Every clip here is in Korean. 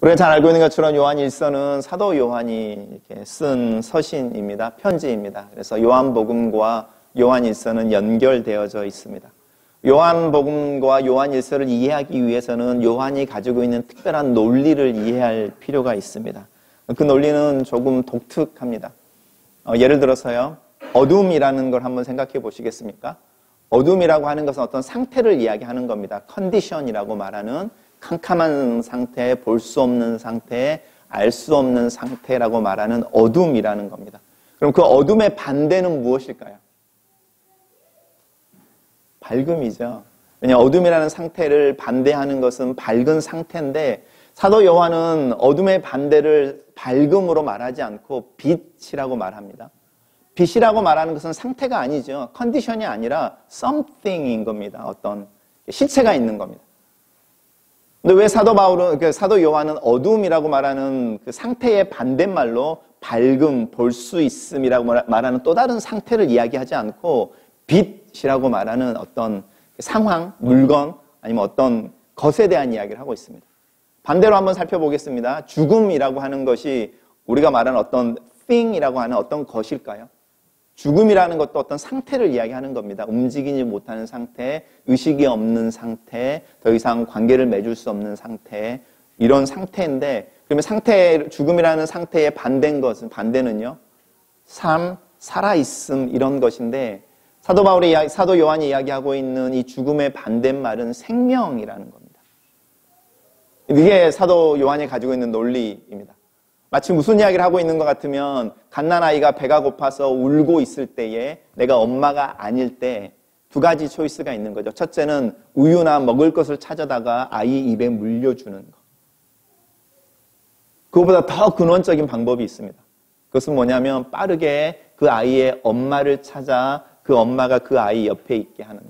우리가 잘 알고 있는 것처럼 요한일서는 사도 요한이 이렇게 쓴 서신입니다. 편지입니다. 그래서 요한복음과 요한일서는 연결되어져 있습니다. 요한복음과 요한일서를 이해하기 위해서는 요한이 가지고 있는 특별한 논리를 이해할 필요가 있습니다. 그 논리는 조금 독특합니다. 예를 들어서요, 어둠이라는 걸 한번 생각해 보시겠습니까? 어둠이라고 하는 것은 어떤 상태를 이야기하는 겁니다. 컨디션이라고 말하는 캄캄한 상태, 볼 수 없는 상태, 알 수 없는 상태라고 말하는 어둠이라는 겁니다. 그럼 그 어둠의 반대는 무엇일까요? 밝음이죠. 왜냐하면 어둠이라는 상태를 반대하는 것은 밝은 상태인데 사도 요한은 어둠의 반대를 밝음으로 말하지 않고 빛이라고 말합니다. 빛이라고 말하는 것은 상태가 아니죠. 컨디션이 아니라 something인 겁니다. 어떤 실체가 있는 겁니다. 근데 왜 사도 요한은 어둠이라고 말하는 그 상태의 반대말로 밝음, 볼 수 있음이라고 말하는 또 다른 상태를 이야기하지 않고 빛이라고 말하는 어떤 상황, 물건, 아니면 어떤 것에 대한 이야기를 하고 있습니다. 반대로 한번 살펴보겠습니다. 죽음이라고 하는 것이 우리가 말하는 어떤 thing이라고 하는 어떤 것일까요? 죽음이라는 것도 어떤 상태를 이야기하는 겁니다. 움직이지 못하는 상태, 의식이 없는 상태, 더 이상 관계를 맺을 수 없는 상태, 이런 상태인데, 그러면 죽음이라는 상태의 반대는요, 삶, 살아있음, 이런 것인데, 사도 요한이 이야기하고 있는 이 죽음의 반대말은 생명이라는 겁니다. 이게 사도 요한이 가지고 있는 논리입니다. 마치 무슨 이야기를 하고 있는 것 같으면 갓난아이가 배가 고파서 울고 있을 때에 내가 엄마가 아닐 때 두 가지 초이스가 있는 거죠. 첫째는 우유나 먹을 것을 찾아다가 아이 입에 물려주는 것. 그것보다 더 근원적인 방법이 있습니다. 그것은 뭐냐면 빠르게 그 아이의 엄마를 찾아 그 엄마가 그 아이 옆에 있게 하는 것.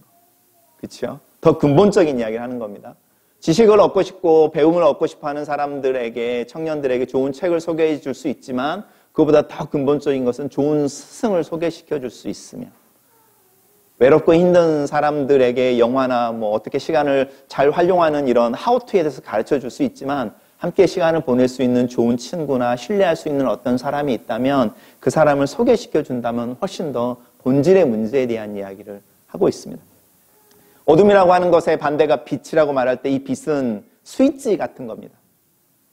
그렇죠? 더 근본적인 이야기를 하는 겁니다. 지식을 얻고 싶고 배움을 얻고 싶어하는 사람들에게, 청년들에게 좋은 책을 소개해 줄 수 있지만 그보다 더 근본적인 것은 좋은 스승을 소개시켜 줄 수 있으면, 외롭고 힘든 사람들에게 영화나 어떻게 시간을 잘 활용하는 이런 하우투에 대해서 가르쳐 줄 수 있지만 함께 시간을 보낼 수 있는 좋은 친구나 신뢰할 수 있는 어떤 사람이 있다면 그 사람을 소개시켜 준다면 훨씬 더 본질의 문제에 대한 이야기를 하고 있습니다. 어둠이라고 하는 것의 반대가 빛이라고 말할 때 이 빛은 스위치 같은 겁니다.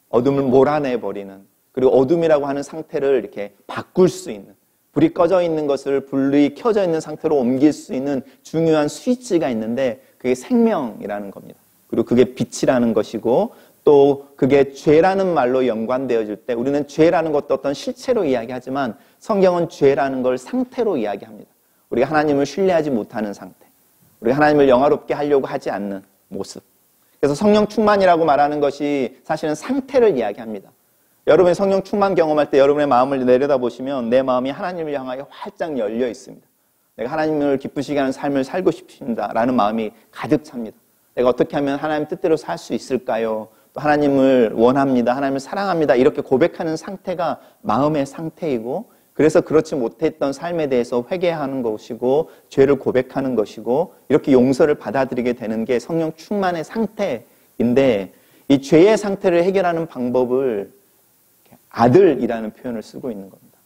어둠을 몰아내버리는, 그리고 어둠이라고 하는 상태를 이렇게 바꿀 수 있는, 불이 꺼져 있는 것을 불이 켜져 있는 상태로 옮길 수 있는 중요한 스위치가 있는데 그게 생명이라는 겁니다. 그리고 그게 빛이라는 것이고 또 그게 죄라는 말로 연관되어질 때 우리는 죄라는 것도 어떤 실체로 이야기하지만 성경은 죄라는 걸 상태로 이야기합니다. 우리가 하나님을 신뢰하지 못하는 상태, 우리가 하나님을 영화롭게 하려고 하지 않는 모습. 그래서 성령 충만이라고 말하는 것이 사실은 상태를 이야기합니다. 여러분이 성령 충만 경험할 때 여러분의 마음을 내려다보시면 내 마음이 하나님을 향하여 활짝 열려 있습니다. 내가 하나님을 기쁘시게 하는 삶을 살고 싶습니다라는 마음이 가득 찹니다. 내가 어떻게 하면 하나님 뜻대로 살 수 있을까요? 또 하나님을 원합니다. 하나님을 사랑합니다. 이렇게 고백하는 상태가 마음의 상태이고, 그래서 그렇지 못했던 삶에 대해서 회개하는 것이고 죄를 고백하는 것이고 이렇게 용서를 받아들이게 되는 게 성령 충만의 상태인데, 이 죄의 상태를 해결하는 방법을 아들이라는 표현을 쓰고 있는 겁니다.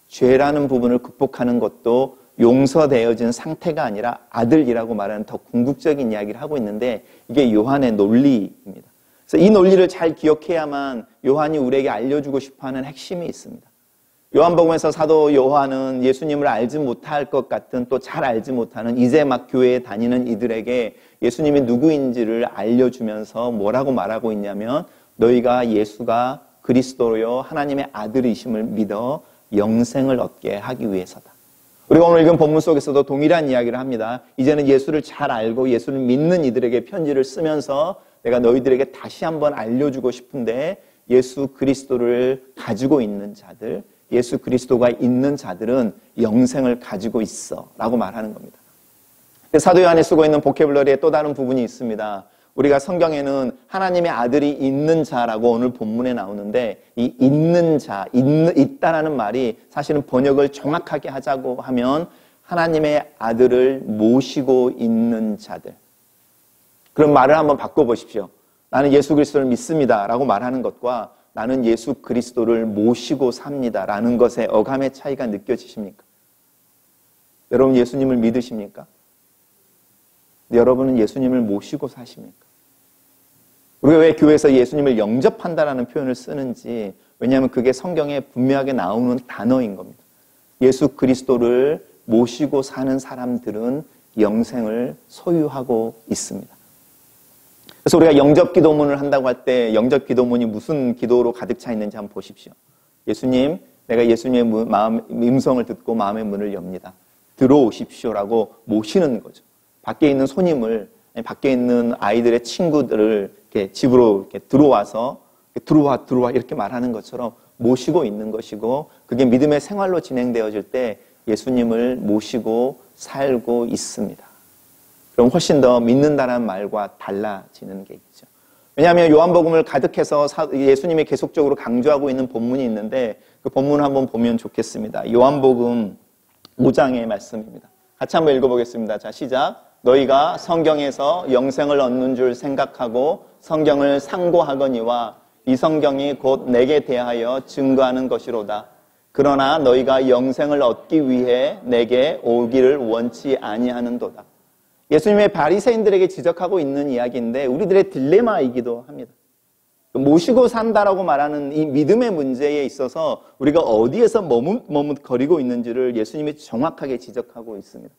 죄라는 부분을 극복하는 것도 용서되어진 상태가 아니라 아들이라고 말하는 더 궁극적인 이야기를 하고 있는데 이게 요한의 논리입니다. 그래서 이 논리를 잘 기억해야만 요한이 우리에게 알려주고 싶어하는 핵심이 있습니다. 요한복음에서 사도 요한은 예수님을 알지 못할 것 같은, 또 잘 알지 못하는 이제 막 교회에 다니는 이들에게 예수님이 누구인지를 알려주면서 뭐라고 말하고 있냐면 너희가 예수가 그리스도요 하나님의 아들이심을 믿어 영생을 얻게 하기 위해서다. 우리가 오늘 읽은 본문 속에서도 동일한 이야기를 합니다. 이제는 예수를 잘 알고 예수를 믿는 이들에게 편지를 쓰면서 내가 너희들에게 다시 한번 알려주고 싶은데 예수 그리스도를 가지고 있는 자들, 예수 그리스도가 있는 자들은 영생을 가지고 있어 라고 말하는 겁니다. 사도 요한이 쓰고 있는 보캐블러리의 또 다른 부분이 있습니다. 우리가 성경에는 하나님의 아들이 있는 자라고 오늘 본문에 나오는데 이 있는 자, 있다라는 말이 사실은 번역을 정확하게 하자고 하면 하나님의 아들을 모시고 있는 자들. 그런 말을 한번 바꿔보십시오. 나는 예수 그리스도를 믿습니다 라고 말하는 것과 나는 예수 그리스도를 모시고 삽니다 라는 것의 어감의 차이가 느껴지십니까? 여러분 예수님을 믿으십니까? 여러분은 예수님을 모시고 사십니까? 우리가 왜 교회에서 예수님을 영접한다라는 표현을 쓰는지, 왜냐하면 그게 성경에 분명하게 나오는 단어인 겁니다. 예수 그리스도를 모시고 사는 사람들은 영생을 소유하고 있습니다. 그래서 우리가 영접 기도문을 한다고 할 때 영접 기도문이 무슨 기도로 가득 차 있는지 한번 보십시오. 예수님, 내가 예수님의 음성을 듣고 마음의 문을 엽니다. 들어오십시오라고 모시는 거죠. 밖에 있는 손님을, 밖에 있는 아이들의 친구들을 이렇게 집으로 이렇게 들어와서 들어와 이렇게 말하는 것처럼 모시고 있는 것이고, 그게 믿음의 생활로 진행되어질 때 예수님을 모시고 살고 있습니다. 그럼 훨씬 더 믿는다는 말과 달라지는 게 있죠. 왜냐하면 요한복음을 가득해서 예수님이 계속적으로 강조하고 있는 본문이 있는데 그 본문을 한번 보면 좋겠습니다. 요한복음 5장의 말씀입니다. 같이 한번 읽어보겠습니다. 자, 시작. 너희가 성경에서 영생을 얻는 줄 생각하고 성경을 상고하거니와 이 성경이 곧 내게 대하여 증거하는 것이로다. 그러나 너희가 영생을 얻기 위해 내게 오기를 원치 아니하는도다. 예수님의 바리새인들에게 지적하고 있는 이야기인데 우리들의 딜레마이기도 합니다. 모시고 산다라고 말하는 이 믿음의 문제에 있어서 우리가 어디에서 머뭇거리고 있는지를 예수님이 정확하게 지적하고 있습니다.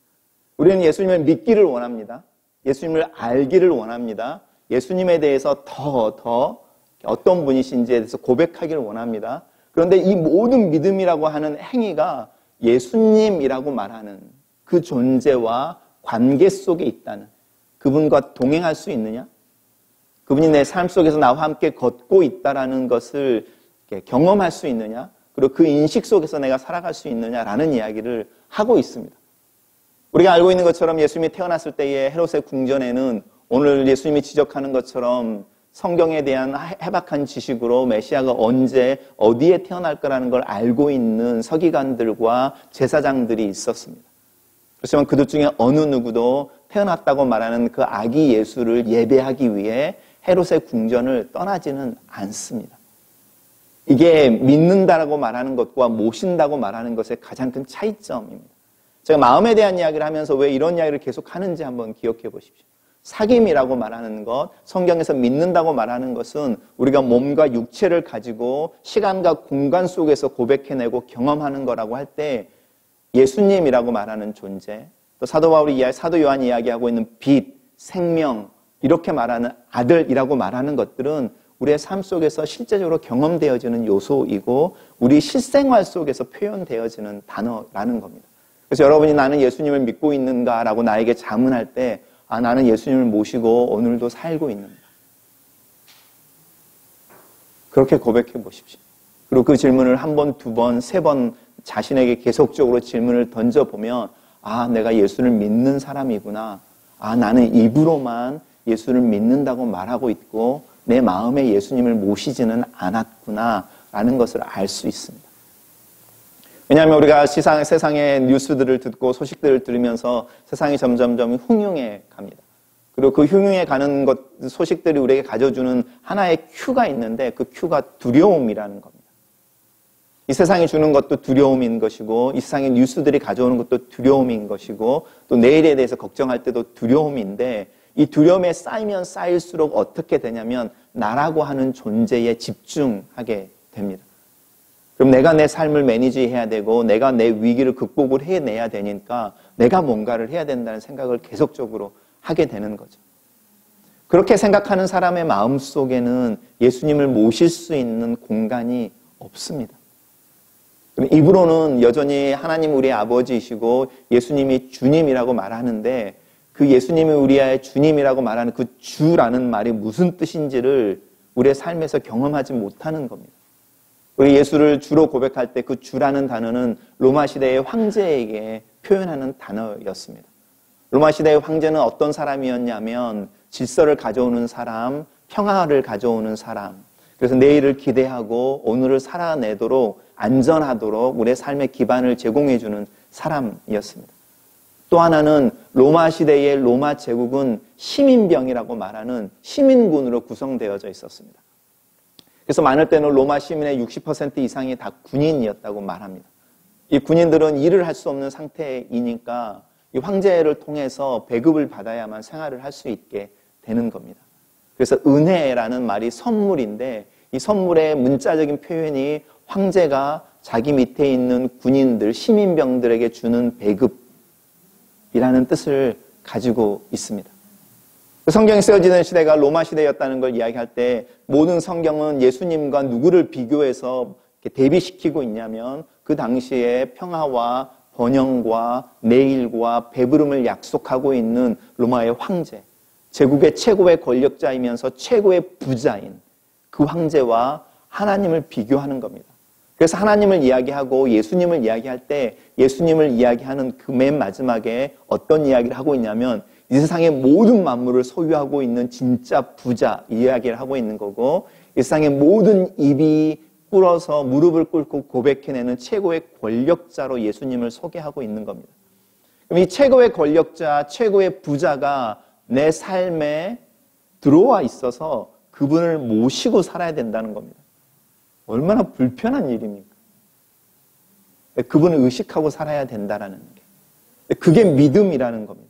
우리는 예수님을 믿기를 원합니다. 예수님을 알기를 원합니다. 예수님에 대해서 더 어떤 분이신지에 대해서 고백하기를 원합니다. 그런데 이 모든 믿음이라고 하는 행위가 예수님이라고 말하는 그 존재와 관계 속에 있다는, 그분과 동행할 수 있느냐? 그분이 내 삶 속에서 나와 함께 걷고 있다라는 것을 경험할 수 있느냐? 그리고 그 인식 속에서 내가 살아갈 수 있느냐라는 이야기를 하고 있습니다. 우리가 알고 있는 것처럼 예수님이 태어났을 때의 헤롯의 궁전에는 오늘 예수님이 지적하는 것처럼 성경에 대한 해박한 지식으로 메시아가 언제 어디에 태어날 거라는 걸 알고 있는 서기관들과 제사장들이 있었습니다. 그렇지만 그들 중에 어느 누구도 태어났다고 말하는 그 아기 예수를 예배하기 위해 헤롯의 궁전을 떠나지는 않습니다. 이게 믿는다라고 말하는 것과 모신다고 말하는 것의 가장 큰 차이점입니다. 제가 마음에 대한 이야기를 하면서 왜 이런 이야기를 계속 하는지 한번 기억해 보십시오. 사귐이라고 말하는 것, 성경에서 믿는다고 말하는 것은 우리가 몸과 육체를 가지고 시간과 공간 속에서 고백해내고 경험하는 거라고 할 때 예수님이라고 말하는 존재, 또 사도 요한이 이야기하고 있는 빛, 생명, 이렇게 말하는 아들이라고 말하는 것들은 우리의 삶 속에서 실제적으로 경험되어지는 요소이고 우리 실생활 속에서 표현되어지는 단어라는 겁니다. 그래서 여러분이 나는 예수님을 믿고 있는가라고 나에게 자문할 때 나는 예수님을 모시고 오늘도 살고 있는다. 그렇게 고백해 보십시오. 그리고 그 질문을 한 번, 두 번, 세 번 자신에게 계속적으로 질문을 던져보면 내가 예수를 믿는 사람이구나. 나는 입으로만 예수를 믿는다고 말하고 있고 내 마음에 예수님을 모시지는 않았구나 라는 것을 알 수 있습니다. 왜냐하면 우리가 세상의 뉴스들을 듣고 소식들을 들으면서 세상이 점점점 흉흉해 갑니다. 그리고 그 흉흉해 가는 소식들이 우리에게 가져주는 하나의 큐가 있는데 그 큐가 두려움이라는 겁니다. 이 세상이 주는 것도 두려움인 것이고 이 세상의 뉴스들이 가져오는 것도 두려움인 것이고 또 내일에 대해서 걱정할 때도 두려움인데 이 두려움에 쌓이면 쌓일수록 어떻게 되냐면 나라고 하는 존재에 집중하게 됩니다. 그럼 내가 내 삶을 매니지해야 되고 내가 내 위기를 극복을 해내야 되니까 내가 뭔가를 해야 된다는 생각을 계속적으로 하게 되는 거죠. 그렇게 생각하는 사람의 마음속에는 예수님을 모실 수 있는 공간이 없습니다. 입으로는 여전히 하나님 우리의 아버지이시고 예수님이 주님이라고 말하는데 그 예수님이 우리의 주님이라고 말하는 그 주라는 말이 무슨 뜻인지를 우리의 삶에서 경험하지 못하는 겁니다. 우리 예수를 주로 고백할 때 그 주라는 단어는 로마 시대의 황제에게 표현하는 단어였습니다. 로마 시대의 황제는 어떤 사람이었냐면 질서를 가져오는 사람, 평화를 가져오는 사람, 그래서 내일을 기대하고 오늘을 살아내도록 안전하도록 우리의 삶의 기반을 제공해주는 사람이었습니다. 또 하나는 로마 시대의 로마 제국은 시민병이라고 말하는 시민군으로 구성되어져 있었습니다. 그래서 많을 때는 로마 시민의 60% 이상이 다 군인이었다고 말합니다. 이 군인들은 일을 할 수 없는 상태이니까 이 황제를 통해서 배급을 받아야만 생활을 할 수 있게 되는 겁니다. 그래서 은혜라는 말이 선물인데 이 선물의 문자적인 표현이 황제가 자기 밑에 있는 군인들, 시민병들에게 주는 배급이라는 뜻을 가지고 있습니다. 성경이 쓰여지는 시대가 로마 시대였다는 걸 이야기할 때 모든 성경은 예수님과 누구를 비교해서 대비시키고 있냐면 그 당시에 평화와 번영과 내일과 배부름을 약속하고 있는 로마의 황제, 제국의 최고의 권력자이면서 최고의 부자인 그 황제와 하나님을 비교하는 겁니다. 그래서 하나님을 이야기하고 예수님을 이야기할 때 예수님을 이야기하는 그 맨 마지막에 어떤 이야기를 하고 있냐면 이 세상의 모든 만물을 소유하고 있는 진짜 부자 이야기를 하고 있는 거고 이 세상의 모든 입이 꿇어서 무릎을 꿇고 고백해내는 최고의 권력자로 예수님을 소개하고 있는 겁니다. 그럼 이 최고의 권력자, 최고의 부자가 내 삶에 들어와 있어서 그분을 모시고 살아야 된다는 겁니다. 얼마나 불편한 일입니까? 그분을 의식하고 살아야 된다는 게. 그게 믿음이라는 겁니다.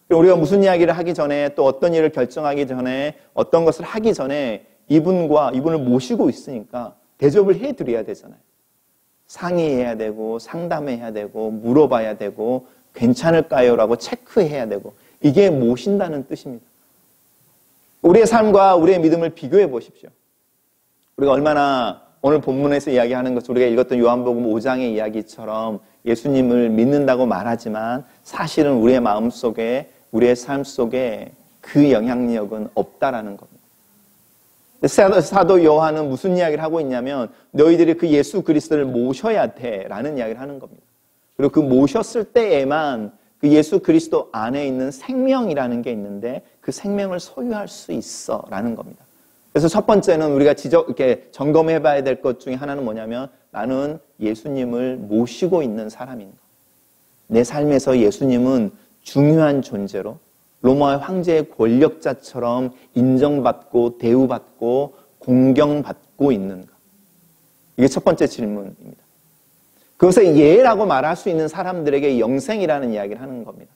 우리가 무슨 이야기를 하기 전에 또 어떤 일을 결정하기 전에 어떤 것을 하기 전에 이분을 모시고 있으니까 대접을 해드려야 되잖아요. 상의해야 되고 상담해야 되고 물어봐야 되고 괜찮을까요? 라고 체크해야 되고 이게 모신다는 뜻입니다. 우리의 삶과 우리의 믿음을 비교해 보십시오. 우리가 얼마나 오늘 본문에서 이야기하는 것을 우리가 읽었던 요한복음 5장의 이야기처럼 예수님을 믿는다고 말하지만 사실은 우리의 마음 속에 우리의 삶 속에 그 영향력은 없다라는 겁니다. 사도 요한은 무슨 이야기를 하고 있냐면 너희들이 그 예수 그리스도를 모셔야 돼라는 이야기를 하는 겁니다. 그리고 그 모셨을 때에만 그 예수 그리스도 안에 있는 생명이라는 게 있는데 그 생명을 소유할 수 있어라는 겁니다. 그래서 첫 번째는 우리가 이렇게 점검해 봐야 될 것 중에 하나는 뭐냐면 나는 예수님을 모시고 있는 사람인가. 내 삶에서 예수님은 중요한 존재로 로마의 황제의 권력자처럼 인정받고 대우받고 공경받고 있는가. 이게 첫 번째 질문입니다. 그것을 예라고 말할 수 있는 사람들에게 영생이라는 이야기를 하는 겁니다.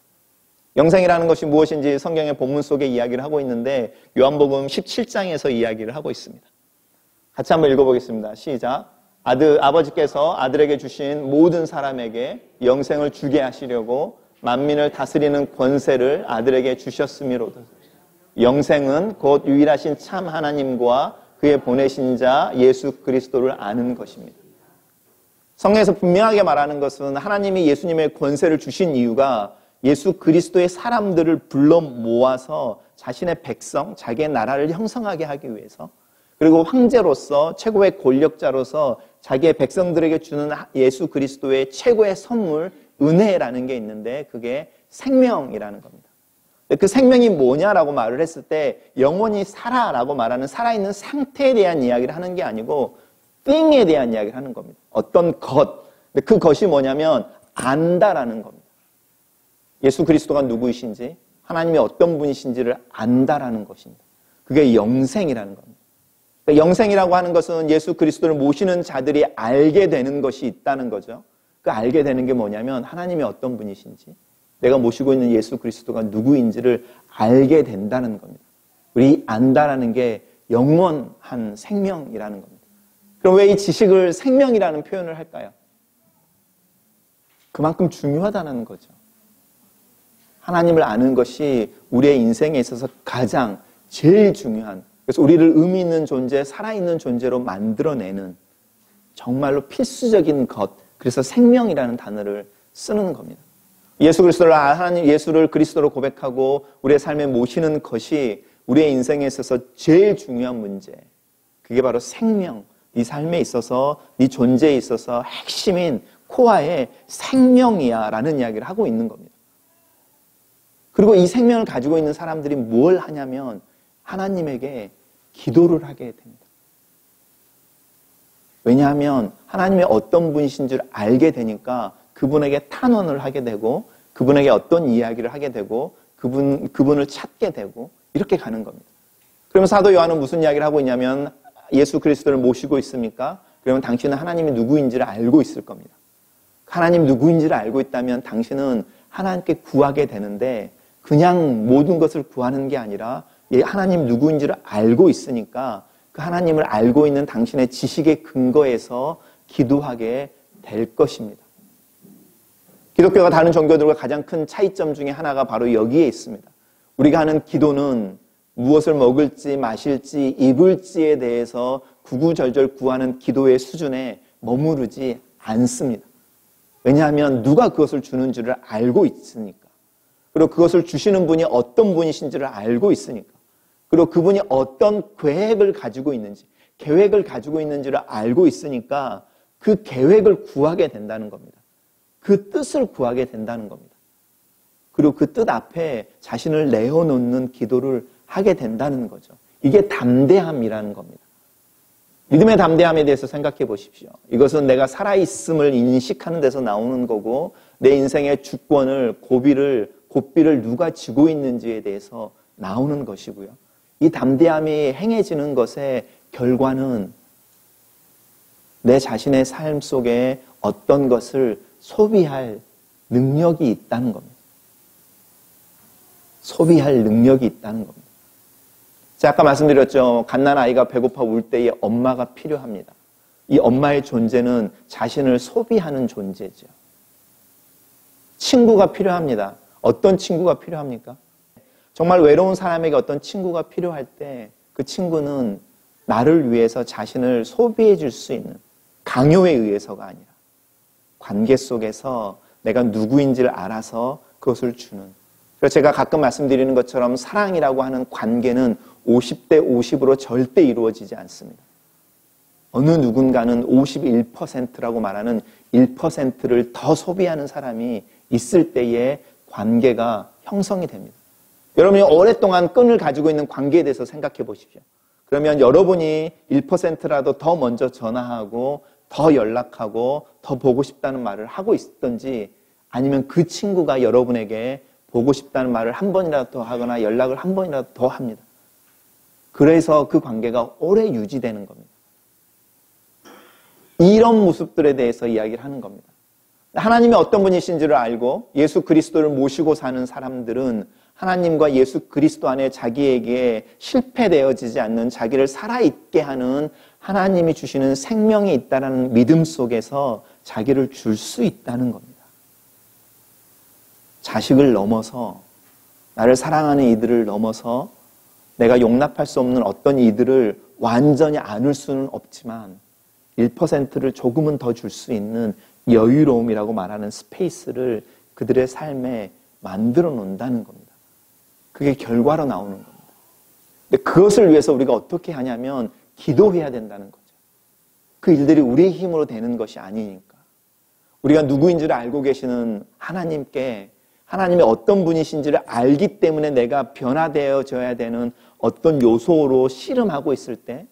영생이라는 것이 무엇인지 성경의 본문 속에 이야기를 하고 있는데 요한복음 17장에서 이야기를 하고 있습니다. 같이 한번 읽어보겠습니다. 시작. 아버지께서 아들에게 주신 모든 사람에게 영생을 주게 하시려고 만민을 다스리는 권세를 아들에게 주셨음이로다. 영생은 곧 유일하신 참 하나님과 그의 보내신 자 예수 그리스도를 아는 것입니다. 성경에서 분명하게 말하는 것은 하나님이 예수님의 권세를 주신 이유가 예수 그리스도의 사람들을 불러 모아서 자신의 백성, 자기의 나라를 형성하게 하기 위해서 그리고 황제로서 최고의 권력자로서 자기의 백성들에게 주는 예수 그리스도의 최고의 선물 은혜라는 게 있는데 그게 생명이라는 겁니다. 그 생명이 뭐냐라고 말을 했을 때 영원히 살아라고 말하는 살아있는 상태에 대한 이야기를 하는 게 아니고 thing에 대한 이야기를 하는 겁니다. 어떤 것. 그 것이 뭐냐면 안다라는 겁니다. 예수 그리스도가 누구이신지 하나님이 어떤 분이신지를 안다라는 것입니다. 그게 영생이라는 겁니다. 영생이라고 하는 것은 예수 그리스도를 모시는 자들이 알게 되는 것이 있다는 거죠. 그 알게 되는 게 뭐냐면 하나님이 어떤 분이신지 내가 모시고 있는 예수 그리스도가 누구인지를 알게 된다는 겁니다. 우리 안다라는 게 영원한 생명이라는 겁니다. 그럼 왜 이 지식을 생명이라는 표현을 할까요? 그만큼 중요하다는 거죠. 하나님을 아는 것이 우리의 인생에 있어서 가장 제일 중요한 그래서 우리를 의미 있는 존재, 살아있는 존재로 만들어내는 정말로 필수적인 것 그래서 생명이라는 단어를 쓰는 겁니다. 예수 그리스도를 하나님 예수를 그리스도로 고백하고 우리의 삶에 모시는 것이 우리의 인생에 있어서 제일 중요한 문제. 그게 바로 생명. 네 삶에 있어서 네 존재에 있어서 핵심인 코어의 생명이야 라는 이야기를 하고 있는 겁니다. 그리고 이 생명을 가지고 있는 사람들이 뭘 하냐면 하나님에게 기도를 하게 됩니다. 왜냐하면 하나님의 어떤 분이신 줄 알게 되니까 그분에게 탄원을 하게 되고 그분에게 어떤 이야기를 하게 되고 그분을 찾게 되고 이렇게 가는 겁니다. 그러면 사도 요한은 무슨 이야기를 하고 있냐면 예수 그리스도를 모시고 있습니까? 그러면 당신은 하나님이 누구인지를 알고 있을 겁니다. 하나님 누구인지를 알고 있다면 당신은 하나님께 구하게 되는데 그냥 모든 것을 구하는 게 아니라 하나님 누구인지를 알고 있으니까 그 하나님을 알고 있는 당신의 지식의 근거에서 기도하게 될 것입니다. 기독교가 다른 종교들과 가장 큰 차이점 중에 하나가 바로 여기에 있습니다. 우리가 하는 기도는 무엇을 먹을지 마실지 입을지에 대해서 구구절절 구하는 기도의 수준에 머무르지 않습니다. 왜냐하면 누가 그것을 주는지를 알고 있으니까. 그리고 그것을 주시는 분이 어떤 분이신지를 알고 있으니까. 그리고 그분이 어떤 계획을 가지고 있는지를 알고 있으니까 그 계획을 구하게 된다는 겁니다. 그 뜻을 구하게 된다는 겁니다. 그리고 그 뜻 앞에 자신을 내어놓는 기도를 하게 된다는 거죠. 이게 담대함이라는 겁니다. 믿음의 담대함에 대해서 생각해 보십시오. 이것은 내가 살아있음을 인식하는 데서 나오는 거고 내 인생의 주권을 고비를 누가 쥐고 있는지에 대해서 나오는 것이고요. 이 담대함이 행해지는 것의 결과는 내 자신의 삶 속에 어떤 것을 소비할 능력이 있다는 겁니다. 소비할 능력이 있다는 겁니다. 제가 아까 말씀드렸죠. 갓난아이가 배고파 울 때에 엄마가 필요합니다. 이 엄마의 존재는 자신을 소비하는 존재죠. 친구가 필요합니다. 어떤 친구가 필요합니까? 정말 외로운 사람에게 어떤 친구가 필요할 때 그 친구는 나를 위해서 자신을 소비해 줄 수 있는 강요에 의해서가 아니라 관계 속에서 내가 누구인지를 알아서 그것을 주는. 그래서 제가 가끔 말씀드리는 것처럼 사랑이라고 하는 관계는 50대 50으로 절대 이루어지지 않습니다. 어느 누군가는 51%라고 말하는 1%를 더 소비하는 사람이 있을 때에 관계가 형성이 됩니다. 여러분이 오랫동안 끈을 가지고 있는 관계에 대해서 생각해 보십시오. 그러면 여러분이 1%라도 더 먼저 전화하고 더 연락하고 더 보고 싶다는 말을 하고 있던지 아니면 그 친구가 여러분에게 보고 싶다는 말을 한 번이라도 더 하거나 연락을 한 번이라도 더 합니다. 그래서 그 관계가 오래 유지되는 겁니다. 이런 모습들에 대해서 이야기를 하는 겁니다. 하나님이 어떤 분이신지를 알고 예수 그리스도를 모시고 사는 사람들은 하나님과 예수 그리스도 안에 자기에게 실패되어지지 않는 자기를 살아있게 하는 하나님이 주시는 생명이 있다는 믿음 속에서 자기를 줄 수 있다는 겁니다. 자식을 넘어서 나를 사랑하는 이들을 넘어서 내가 용납할 수 없는 어떤 이들을 완전히 안을 수는 없지만 1%를 조금은 더 줄 수 있는 여유로움이라고 말하는 스페이스를 그들의 삶에 만들어 놓는다는 겁니다. 그게 결과로 나오는 겁니다. 근데 그것을 위해서 우리가 어떻게 하냐면 기도해야 된다는 거죠. 그 일들이 우리의 힘으로 되는 것이 아니니까. 우리가 누구인지를 알고 계시는 하나님께 하나님이 어떤 분이신지를 알기 때문에 내가 변화되어져야 되는 어떤 요소로 씨름하고 있을 때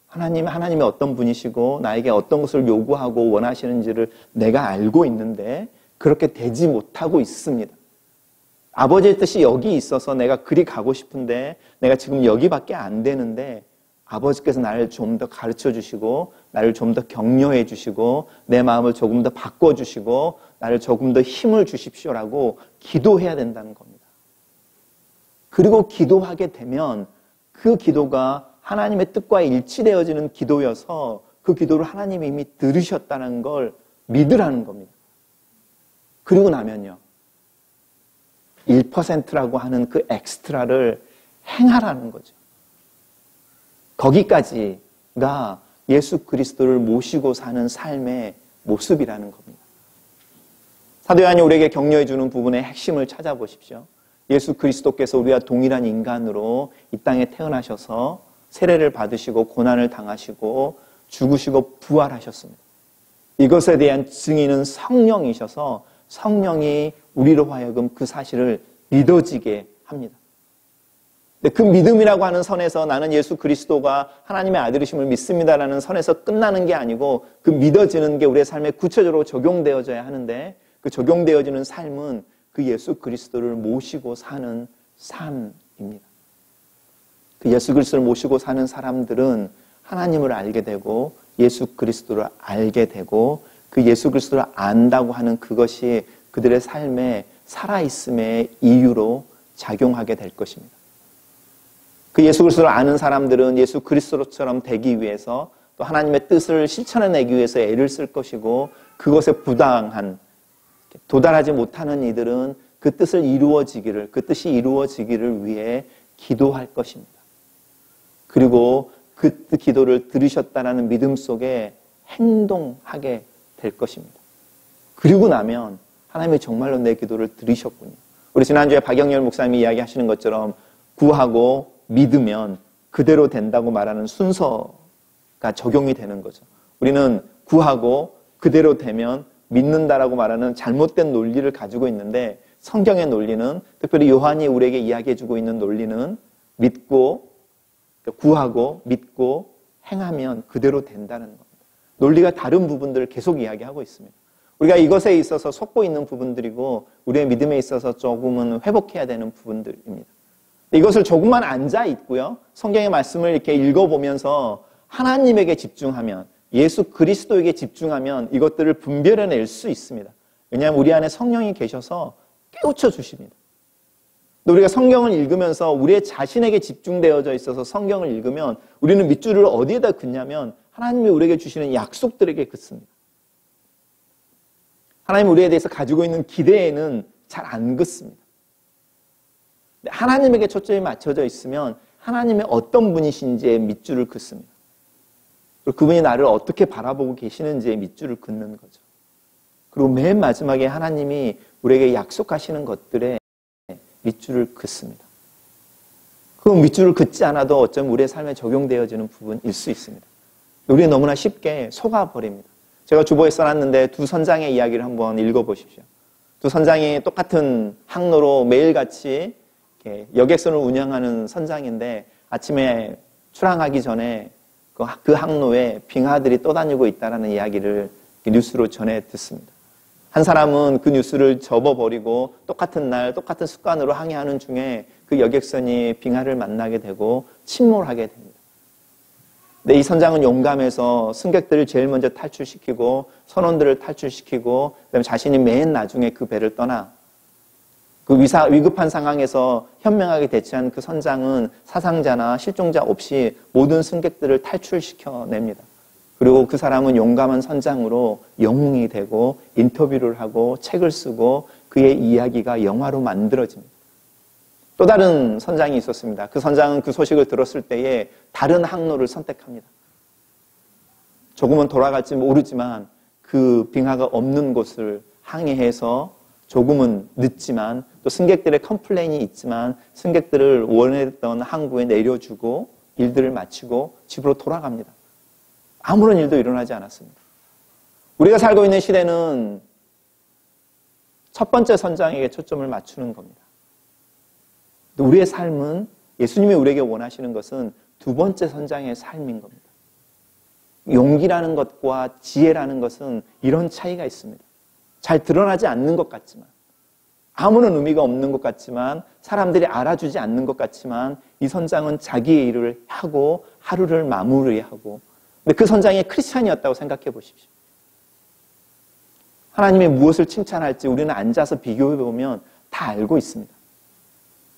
하나님이 어떤 분이시고 나에게 어떤 것을 요구하고 원하시는지를 내가 알고 있는데 그렇게 되지 못하고 있습니다. 아버지의 뜻이 여기 있어서 내가 그리 가고 싶은데 내가 지금 여기밖에 안 되는데 아버지께서 나를 좀 더 가르쳐 주시고 나를 좀 더 격려해 주시고 내 마음을 조금 더 바꿔 주시고 나를 조금 더 힘을 주십시오라고 기도해야 된다는 겁니다. 그리고 기도하게 되면 그 기도가 하나님의 뜻과 일치되어지는 기도여서 그 기도를 하나님이 이미 들으셨다는 걸 믿으라는 겁니다. 그리고 나면요. 1%라고 하는 그 엑스트라를 행하라는 거죠. 거기까지가 예수 그리스도를 모시고 사는 삶의 모습이라는 겁니다. 사도 요한이 우리에게 격려해 주는 부분의 핵심을 찾아보십시오. 예수 그리스도께서 우리와 동일한 인간으로 이 땅에 태어나셔서 세례를 받으시고 고난을 당하시고 죽으시고 부활하셨습니다. 이것에 대한 증인은 성령이셔서 성령이 우리로 하여금 그 사실을 믿어지게 합니다. 근데 그 믿음이라고 하는 선에서 나는 예수 그리스도가 하나님의 아들이심을 믿습니다라는 선에서 끝나는 게 아니고 그 믿어지는 게 우리의 삶에 구체적으로 적용되어져야 하는데 그 적용되어지는 삶은 그 예수 그리스도를 모시고 사는 삶입니다. 그 예수 그리스도를 모시고 사는 사람들은 하나님을 알게 되고 예수 그리스도를 알게 되고 그 예수 그리스도를 안다고 하는 그것이 그들의 삶에 살아있음의 이유로 작용하게 될 것입니다. 그 예수 그리스도를 아는 사람들은 예수 그리스도처럼 되기 위해서 또 하나님의 뜻을 실천해내기 위해서 애를 쓸 것이고 그것에 부당한 도달하지 못하는 이들은 그 뜻을 이루어지기를 그 뜻이 이루어지기를 위해 기도할 것입니다. 그리고 그 기도를 들으셨다라는 믿음 속에 행동하게 될 것입니다. 그리고 나면 하나님이 정말로 내 기도를 들으셨군요. 우리 지난주에 박영렬 목사님이 이야기하시는 것처럼 구하고 믿으면 그대로 된다고 말하는 순서가 적용이 되는 거죠. 우리는 구하고 그대로 되면 믿는다라고 말하는 잘못된 논리를 가지고 있는데 성경의 논리는 특별히 요한이 우리에게 이야기해주고 있는 논리는 믿고 구하고 믿고 행하면 그대로 된다는 겁니다. 논리가 다른 부분들을 계속 이야기하고 있습니다. 우리가 이것에 있어서 속고 있는 부분들이고 우리의 믿음에 있어서 조금은 회복해야 되는 부분들입니다. 이것을 조금만 앉아 있고요. 성경의 말씀을 이렇게 읽어보면서 하나님에게 집중하면 예수 그리스도에게 집중하면 이것들을 분별해낼 수 있습니다. 왜냐하면 우리 안에 성령이 계셔서 깨우쳐 주십니다. 우리가 성경을 읽으면서 우리의 자신에게 집중되어져 있어서 성경을 읽으면 우리는 밑줄을 어디에다 긋냐면 하나님이 우리에게 주시는 약속들에게 긋습니다. 하나님이 우리에 대해서 가지고 있는 기대에는 잘 안 긋습니다. 하나님에게 초점이 맞춰져 있으면 하나님의 어떤 분이신지에 밑줄을 긋습니다. 그리고 그분이 나를 어떻게 바라보고 계시는지에 밑줄을 긋는 거죠. 그리고 맨 마지막에 하나님이 우리에게 약속하시는 것들에 밑줄을 긋습니다. 그 밑줄을 긋지 않아도 어쩌면 우리의 삶에 적용되어지는 부분일 수 있습니다. 우리는 너무나 쉽게 속아버립니다. 제가 주보에 써놨는데 두 선장의 이야기를 한번 읽어보십시오. 두 선장이 똑같은 항로로 매일같이 여객선을 운영하는 선장인데 아침에 출항하기 전에 그 항로에 빙하들이 떠다니고 있다는 이야기를 뉴스로 전해 듣습니다. 한 사람은 그 뉴스를 접어버리고 똑같은 날 똑같은 습관으로 항해하는 중에 그 여객선이 빙하를 만나게 되고 침몰하게 됩니다. 근데 이 선장은 용감해서 승객들을 제일 먼저 탈출시키고 선원들을 탈출시키고 그다음에 자신이 맨 나중에 그 배를 떠나 그 위급한 상황에서 현명하게 대처한 그 선장은 사상자나 실종자 없이 모든 승객들을 탈출시켜냅니다. 그리고 그 사람은 용감한 선장으로 영웅이 되고 인터뷰를 하고 책을 쓰고 그의 이야기가 영화로 만들어집니다. 또 다른 선장이 있었습니다. 그 선장은 그 소식을 들었을 때에 다른 항로를 선택합니다. 조금은 돌아갈지 모르지만 그 빙하가 없는 곳을 항해해서 조금은 늦지만 또 승객들의 컴플레인이 있지만 승객들을 원했던 항구에 내려주고 일들을 마치고 집으로 돌아갑니다. 아무런 일도 일어나지 않았습니다. 우리가 살고 있는 시대는 첫 번째 선장에게 초점을 맞추는 겁니다. 우리의 삶은 예수님이 우리에게 원하시는 것은 두 번째 선장의 삶인 겁니다. 용기라는 것과 지혜라는 것은 이런 차이가 있습니다. 잘 드러나지 않는 것 같지만 아무런 의미가 없는 것 같지만 사람들이 알아주지 않는 것 같지만 이 선장은 자기의 일을 하고 하루를 마무리하고 근데 그 선장이 크리스찬이었다고 생각해 보십시오. 하나님이 무엇을 칭찬할지 우리는 앉아서 비교해 보면 다 알고 있습니다.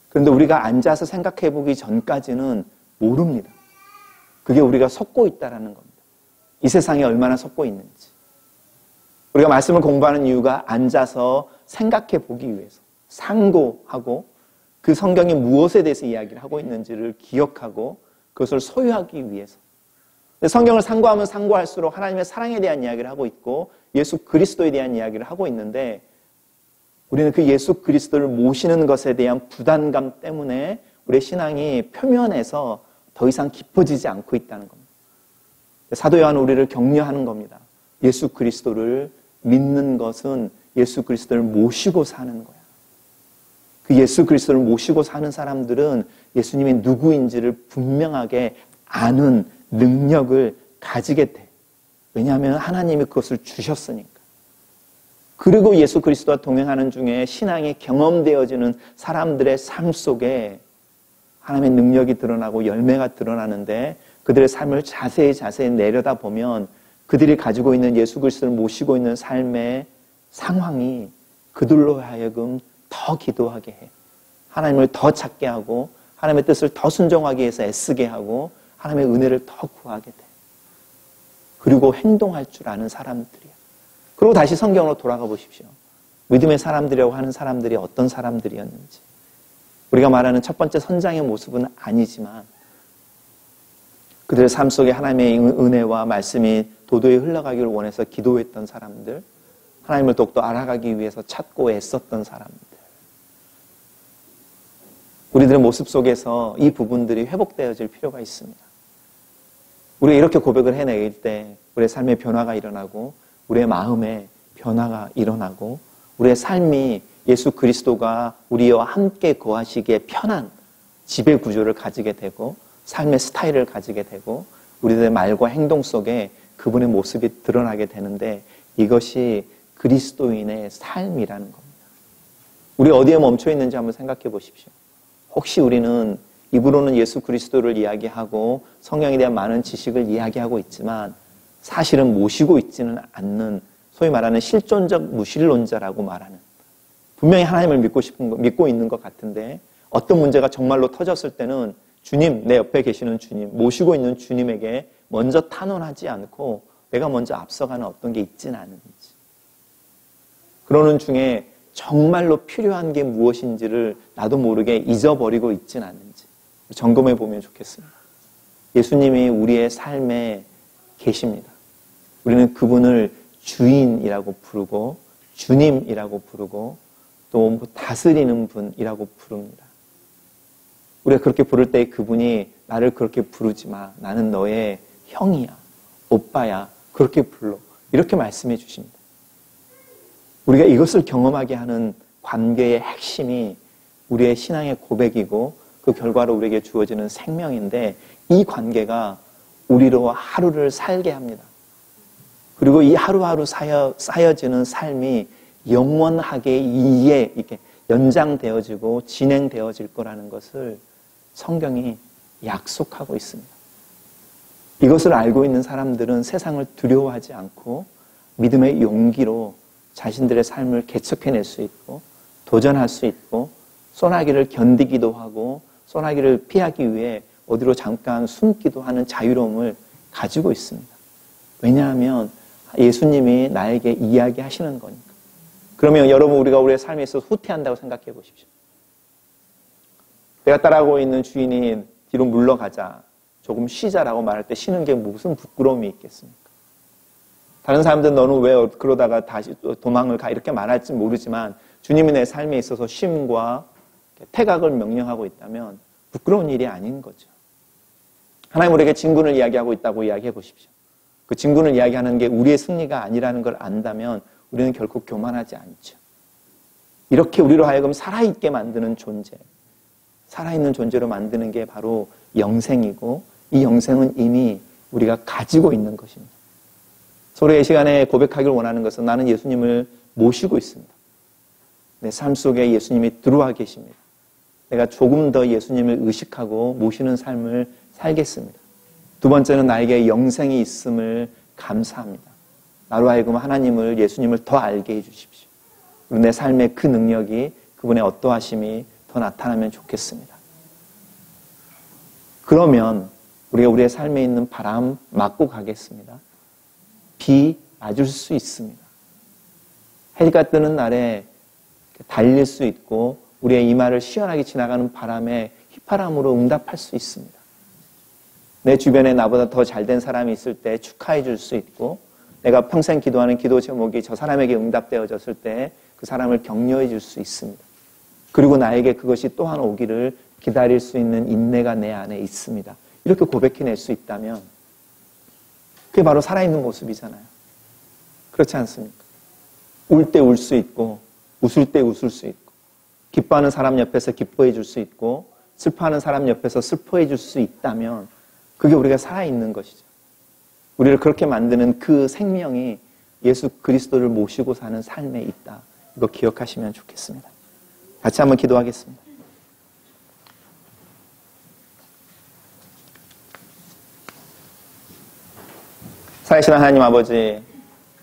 그런데 우리가 앉아서 생각해 보기 전까지는 모릅니다. 그게 우리가 속고 있다는 겁니다. 이 세상에 얼마나 속고 있는지. 우리가 말씀을 공부하는 이유가 앉아서 생각해 보기 위해서 상고하고 그 성경이 무엇에 대해서 이야기를 하고 있는지를 기억하고 그것을 소유하기 위해서. 성경을 상고하면 상고할수록 하나님의 사랑에 대한 이야기를 하고 있고 예수 그리스도에 대한 이야기를 하고 있는데 우리는 그 예수 그리스도를 모시는 것에 대한 부담감 때문에 우리의 신앙이 표면에서 더 이상 깊어지지 않고 있다는 겁니다. 사도 요한은 우리를 격려하는 겁니다. 예수 그리스도를 믿는 것은 예수 그리스도를 모시고 사는 거야. 그 예수 그리스도를 모시고 사는 사람들은 예수님이 누구인지를 분명하게 아는 능력을 가지게 돼. 왜냐하면 하나님이 그것을 주셨으니까. 그리고 예수 그리스도와 동행하는 중에 신앙이 경험되어지는 사람들의 삶 속에 하나님의 능력이 드러나고 열매가 드러나는데 그들의 삶을 자세히 내려다보면 그들이 가지고 있는 예수 그리스도를 모시고 있는 삶의 상황이 그들로 하여금 더 기도하게 해. 하나님을 더 찾게 하고 하나님의 뜻을 더 순종하기 위해서 애쓰게 하고 하나님의 은혜를 더 구하게 돼. 그리고 행동할 줄 아는 사람들이야. 그리고 다시 성경으로 돌아가 보십시오. 믿음의 사람들이라고 하는 사람들이 어떤 사람들이었는지. 우리가 말하는 첫 번째 선장의 모습은 아니지만 그들의 삶 속에 하나님의 은혜와 말씀이 도도히 흘러가기를 원해서 기도했던 사람들, 하나님을 더욱더 알아가기 위해서 찾고 애썼던 사람들. 우리들의 모습 속에서 이 부분들이 회복되어질 필요가 있습니다. 우리가 이렇게 고백을 해낼 때 우리의 삶의 변화가 일어나고 우리의 마음에 변화가 일어나고 우리의 삶이 예수 그리스도가 우리와 함께 거하시기에 편한 지배 구조를 가지게 되고 삶의 스타일을 가지게 되고 우리들의 말과 행동 속에 그분의 모습이 드러나게 되는데 이것이 그리스도인의 삶이라는 겁니다. 우리 어디에 멈춰 있는지 한번 생각해 보십시오. 혹시 우리는 입으로는 예수 그리스도를 이야기하고 성경에 대한 많은 지식을 이야기하고 있지만 사실은 모시고 있지는 않는 소위 말하는 실존적 무신론자라고 말하는 분명히 하나님을 믿고 있는 것 같은데 어떤 문제가 정말로 터졌을 때는 주님, 내 옆에 계시는 주님, 모시고 있는 주님에게 먼저 탄원하지 않고 내가 먼저 앞서가는 어떤 게 있지는 않은지 그러는 중에 정말로 필요한 게 무엇인지를 나도 모르게 잊어버리고 있지는 않는지 점검해 보면 좋겠습니다. 예수님이 우리의 삶에 계십니다. 우리는 그분을 주인이라고 부르고 주님이라고 부르고 또 다스리는 분이라고 부릅니다. 우리가 그렇게 부를 때 그분이 나를 그렇게 부르지 마. 나는 너의 형이야. 오빠야. 그렇게 불러. 이렇게 말씀해 주십니다. 우리가 이것을 경험하게 하는 관계의 핵심이 우리의 신앙의 고백이고 그 결과로 우리에게 주어지는 생명인데 이 관계가 우리로 하루를 살게 합니다. 그리고 이 하루하루 쌓여지는 삶이 영원하게 이에 이렇게 연장되어지고 진행되어질 거라는 것을 성경이 약속하고 있습니다. 이것을 알고 있는 사람들은 세상을 두려워하지 않고 믿음의 용기로 자신들의 삶을 개척해낼 수 있고 도전할 수 있고 소나기를 견디기도 하고 소나기를 피하기 위해 어디로 잠깐 숨기도 하는 자유로움을 가지고 있습니다. 왜냐하면 예수님이 나에게 이야기하시는 거니까. 그러면 여러분 우리가 우리의 삶에 있어서 후퇴한다고 생각해 보십시오. 내가 따라가고 있는 주인이 뒤로 물러가자, 조금 쉬자라고 말할 때 쉬는 게 무슨 부끄러움이 있겠습니까? 다른 사람들은 너는 왜 그러다가 다시 도망을 가 이렇게 말할지 모르지만 주님이 내 삶에 있어서 쉼과 태각을 명령하고 있다면 부끄러운 일이 아닌 거죠. 하나님 우리에게 진군을 이야기하고 있다고 이야기해 보십시오. 그 진군을 이야기하는 게 우리의 승리가 아니라는 걸 안다면 우리는 결코 교만하지 않죠. 이렇게 우리로 하여금 살아있게 만드는 존재, 살아있는 존재로 만드는 게 바로 영생이고 이 영생은 이미 우리가 가지고 있는 것입니다. 서로의 시간에 고백하기를 원하는 것은 나는 예수님을 모시고 있습니다. 내 삶 속에 예수님이 들어와 계십니다. 내가 조금 더 예수님을 의식하고 모시는 삶을 살겠습니다. 두 번째는 나에게 영생이 있음을 감사합니다. 나로 하여금 하나님을, 예수님을 더 알게 해주십시오. 그리고 내 삶의 그 능력이 그분의 어떠하심이 더 나타나면 좋겠습니다. 그러면 우리가 우리의 삶에 있는 바람 맞고 가겠습니다. 비 맞을 수 있습니다. 해가 뜨는 날에 달릴 수 있고 우리의 이마를 시원하게 지나가는 바람에 휘파람으로 응답할 수 있습니다. 내 주변에 나보다 더 잘된 사람이 있을 때 축하해 줄 수 있고 내가 평생 기도하는 기도 제목이 저 사람에게 응답되어졌을 때 그 사람을 격려해 줄 수 있습니다. 그리고 나에게 그것이 또한 오기를 기다릴 수 있는 인내가 내 안에 있습니다. 이렇게 고백해낼 수 있다면 그게 바로 살아있는 모습이잖아요. 그렇지 않습니까? 울 때 울 수 있고 웃을 때 웃을 수 있고 기뻐하는 사람 옆에서 기뻐해 줄 수 있고 슬퍼하는 사람 옆에서 슬퍼해 줄 수 있다면 그게 우리가 살아있는 것이죠. 우리를 그렇게 만드는 그 생명이 예수 그리스도를 모시고 사는 삶에 있다. 이거 기억하시면 좋겠습니다. 같이 한번 기도하겠습니다. 살아계신 하나님 아버지,